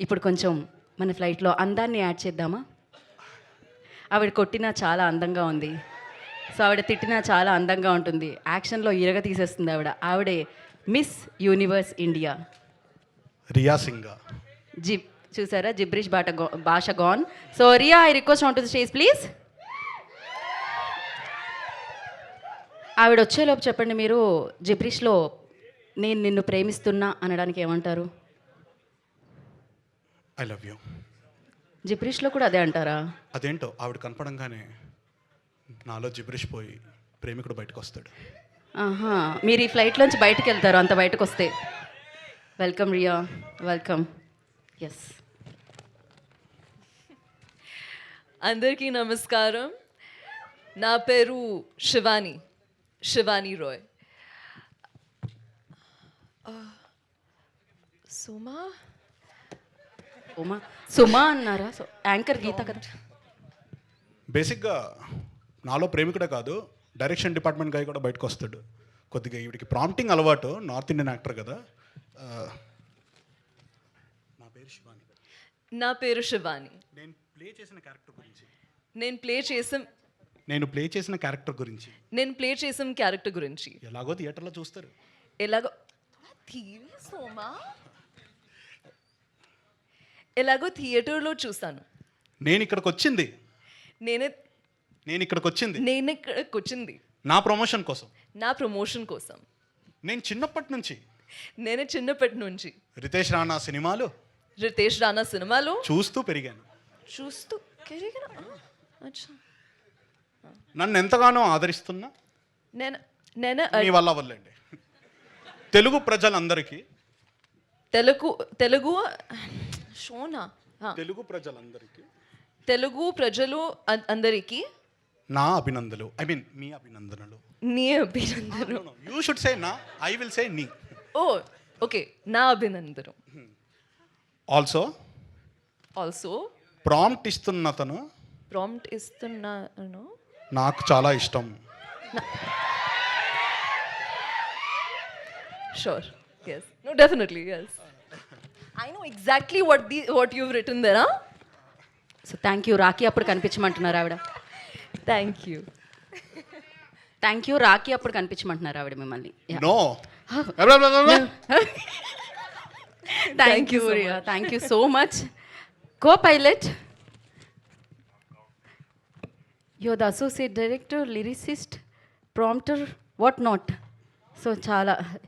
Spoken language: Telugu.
ఇప్పుడు కొంచెం మన ఫ్లైట్లో అందాన్ని యాడ్ చేద్దామా? ఆవిడ కొట్టినా చాలా అందంగా ఉంది. సో ఆవిడ తిట్టినా చాలా అందంగా ఉంటుంది. యాక్షన్‌లో ఇరగ తీసేస్తుంది ఆవిడ. ఆవిడే Miss Universe India. Riya Singh. జిబ్ చూసారా? జిబ్రిష్ భాష గాన్. So Riya, I request on to the stage please. ఆవిడ వచ్చేలోపు చెప్పండి, మీరు జిబ్రిష్లో నేను నిన్ను ప్రేమిస్తున్నా అనడానికి ఏమంటారు? I love you. జిబ్రిష్లో కూడా అదే అంటారా? అదేంటో ఆవిడ కనపడంగానే నాలో జిబ్రిష్ పోయి ప్రేమికుడు బయటకు వస్తాడు. ఆహా, మీరు ఈ ఫ్లైట్లోంచి బయటకు వెళ్తారు అంత బయటకు వస్తే. Welcome Riya, welcome. ఎస్. అందరికీ నమస్కారం. నా పేరు శివాని రాయ్. సుమా అన్నారా? సో యాంకర్ గీత కదా. బేసిక్గా నాలో ప్రేమికుడే కాదు, డైరెక్షన్ డిపార్ట్మెంట్ గాయ కూడా బయటకు వస్తాడు. కొద్దిగా ఈవిడికి ప్రాంప్టింగ్ అలవాటు, నార్త్ ఇండియన్ యాక్టర్ కదా. నా పేరు శివాని. నా పేరు శివాని. నేను ప్లే చేసిన క్యారెక్టర్ గురించి నేను ప్లే చేసిన క్యారెక్టర్ గురించి ఎలాగో థియేటర్లో చూస్తారు. ఎలాగో థియేటర్లో చూసాను. నేను ఇక్కడికి వచ్చింది నేను ఇక్కడికి వచ్చింది నా ప్రమోషన్ కోసం. నేను చిన్నప్పటి నుంచి రితేష్ రాణా సినిమాలు చూస్తూ పెరిగాను. నన్ను ఎంతగానో ఆదరిస్తున్నా మీ వల్లండి తెలుగు ప్రజలందరికీ తెలుగు ప్రజలు అందరికీ నా అభినందనలు. ఐ మీన్ మీ అభినందనలు. నీ అభినందనలు. యూ షుడ్ సే నా, ఐ విల్ సే నీ. ఓకే, నా అభినందనలు. ఆల్సో ప్రాంప్ట్ ఇస్తున్నాను నాకు చాలా ఇష్టం. Sure. Yes. No, definitely. Yes. I know exactly what you've written there. Huh? So thank you. Rakhi అప్పుడు కనిపించమంటున్నారు ఆవిడ. Thank you. Thank you. Rakhi అప్పుడు కనిపించమంటున్నారు ఆవిడ మిమ్మల్ని. No. Thank you Riya, thank you so much. Co pilot, your the associate director, lyricist, prompter, what not. So చాలా